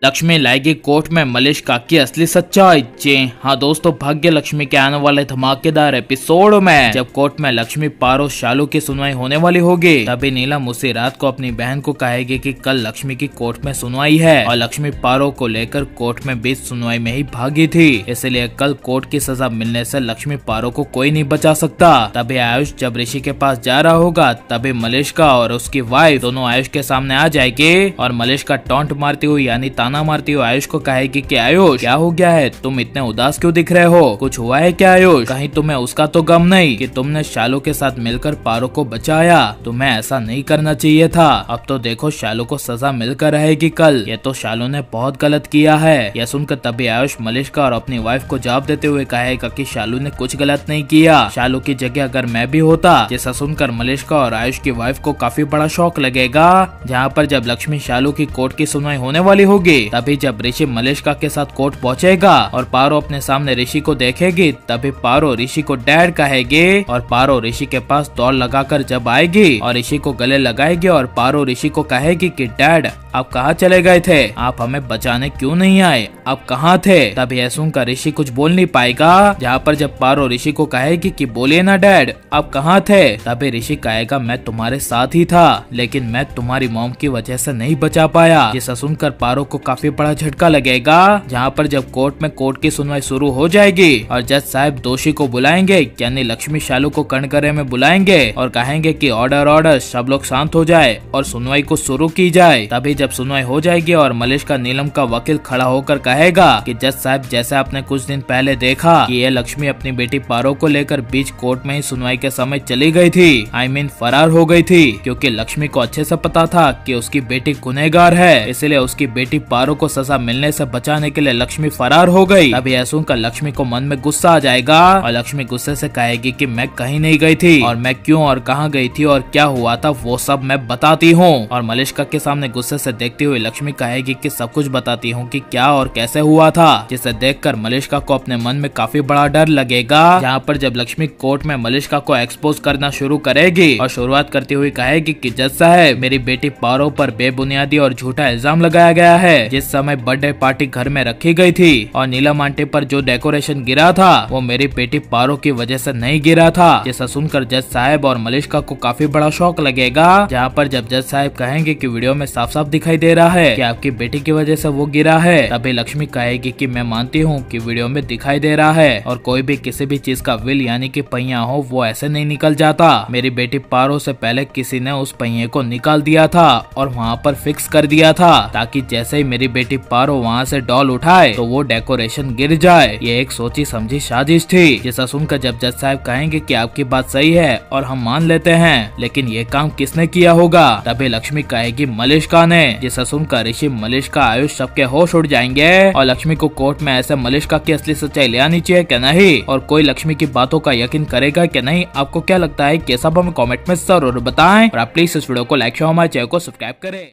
लक्ष्मी लाएगी कोर्ट में मलिष्का की असली सच्चाई। जी हाँ दोस्तों, भाग्य लक्ष्मी के आने वाले धमाकेदार एपिसोड में जब कोर्ट में लक्ष्मी पारो शालू की सुनवाई होने वाली होगी, तभी नीलम उसी रात को अपनी बहन को कहेगी कि कल लक्ष्मी की कोर्ट में सुनवाई है और लक्ष्मी पारो को लेकर कोर्ट में बीच सुनवाई में ही भागी थी, इसलिए कल कोर्ट की सजा मिलने से लक्ष्मी पारो को कोई नहीं बचा सकता। तभी आयुष जब ऋषि के पास जा रहा होगा, तभी मलिष्का और उसकी वाइफ दोनों आयुष के सामने आ जाएगी और मलिष्का टॉन्ट मारती हुई यानी ताना मारती हुई आयुष को कहेगी कि आयुष क्या हो गया है, तुम इतने उदास क्यों दिख रहे हो, कुछ हुआ है क्या आयुष, कहीं तुम्हें उसका तो गम नहीं कि तुमने शालू के साथ मिलकर पारो को बचाया, तुम्हें ऐसा नहीं करना चाहिए था। अब तो देखो शालू को सजा मिलकर रहेगी कल, ये तो शालू ने बहुत गलत किया है। यह सुनकर तभी आयुष मलिष्का और अपनी वाइफ को जवाब देते हुए कहेगा कि शालू ने कुछ गलत नहीं किया, शालू की जगह अगर मैं भी होता। जैसा सुनकर मलिष्का और आयुष की वाइफ को काफी बड़ा शौक लगेगा, जहाँ पर जब लक्ष्मी शालू की कोर्ट की सुनवाई होने वाली होगी, तभी जब ऋषि मलिष्का के साथ कोर्ट पहुंचेगा और पारो अपने सामने ऋषि को देखेगी, तभी पारो ऋषि को डैड कहेगी और पारो ऋषि के पास दौड़ लगाकर जब आएगी और ऋषि को गले लगाएगी और पारो ऋषि को कहेगी कि डैड आप कहाँ चले गए थे, आप हमें बचाने क्यों नहीं आए, आप कहाँ थे। तब यह सुनकर ऋषि कुछ बोल नहीं पाएगा, जहाँ पर जब पारो ऋषि को कहेगी कि बोलिए ना डैड आप कहाँ थे, तभी ऋषि कहेगा मैं तुम्हारे साथ ही था, लेकिन मैं तुम्हारी मॉम की वजह से नहीं बचा पाया। जिसे सुनकर पारो को काफी बड़ा झटका लगेगा, जहाँ पर जब कोर्ट में कोर्ट की सुनवाई शुरू हो जाएगी और जज साहब दोषी को बुलाएंगे यानी लक्ष्मी शालू को कटघरे में बुलाएंगे और कहेंगे कि ऑर्डर ऑर्डर, सब लोग शांत हो जाए और सुनवाई को शुरू की जाए। तभी जब सुनवाई हो जाएगी और मलिष्का नीलम का वकील खड़ा होकर कहेगा कि जज साहब जैसे आपने कुछ दिन पहले देखा कि ये लक्ष्मी अपनी बेटी पारो को लेकर बीच कोर्ट में ही सुनवाई के समय चली गई थी, आई मीन फरार हो गई थी, क्योंकि लक्ष्मी को अच्छे से पता था कि उसकी बेटी गुनहगार है, इसलिए उसकी बेटी पारो को सजा मिलने से बचाने के लिए लक्ष्मी फरार हो गई। तभी यह सुनकर लक्ष्मी को मन में गुस्सा आ जाएगा और लक्ष्मी गुस्से से कहेगी कि मैं कहीं नहीं गई थी और मैं क्यों और कहाँ गई थी और क्या हुआ था वो सब मैं बताती हूँ। और मलिष्का के सामने गुस्से से देखती हुई लक्ष्मी कहेगी कि सब कुछ बताती हूँ कि क्या और कैसे हुआ था, जिसे देखकर मलिष्का को अपने मन में काफी बड़ा डर लगेगा। जहाँ पर जब लक्ष्मी कोर्ट में मलिष्का को एक्सपोज करना शुरू करेगी और शुरुआत करती हुई कहेगी कि जज साहब मेरी बेटी पारो पर बेबुनियादी और झूठा इल्जाम लगाया गया है। जिस समय बर्थडे पार्टी घर में रखी गई थी और नीलम आंटी पर जो डेकोरेशन गिरा था वो मेरी बेटी पारो की वजह से नहीं गिरा था। जैसा सुनकर जज साहब और मलिष्का को काफी बड़ा शौक लगेगा, जहाँ पर जब जज साहब कहेंगे कि वीडियो में साफ साफ दिखाई दे रहा है कि आपकी बेटी की वजह से वो गिरा है, तभी लक्ष्मी कहेगी कि मैं मानती हूँ कि वीडियो में दिखाई दे रहा है और कोई भी किसी भी चीज का व्हील यानी कि पहिया हो वो ऐसे नहीं निकल जाता। मेरी बेटी पारो से पहले किसी ने उस पहिए को निकाल दिया था और वहाँ पर फिक्स कर दिया था, ताकि जैसे ही मेरी बेटी पारो वहाँ से डॉल उठाए तो वो डेकोरेशन गिर जाए। ये एक सोची समझी साजिश थी। जैसा सुनकर जब जज साहब कहेंगे कि आपकी बात सही है और हम मान लेते हैं, लेकिन ये काम किसने किया होगा, तभी लक्ष्मी कहेगी मलिष्का ने। जिसे सुनकर ऋषि मलिष्का आयुष सबके होश उड़ जाएंगे और लक्ष्मी को कोर्ट में ऐसे मलिष्का की असली सच्चाई ले आनी चाहिए क्या नहीं, और कोई लक्ष्मी की बातों का यकीन करेगा क्या नहीं। आपको क्या लगता है, कैसा हमें कमेंट में जरूर बताएं और आप प्लीज इस वीडियो को लाइक शेयर हमारे चैनल को सब्सक्राइब करें।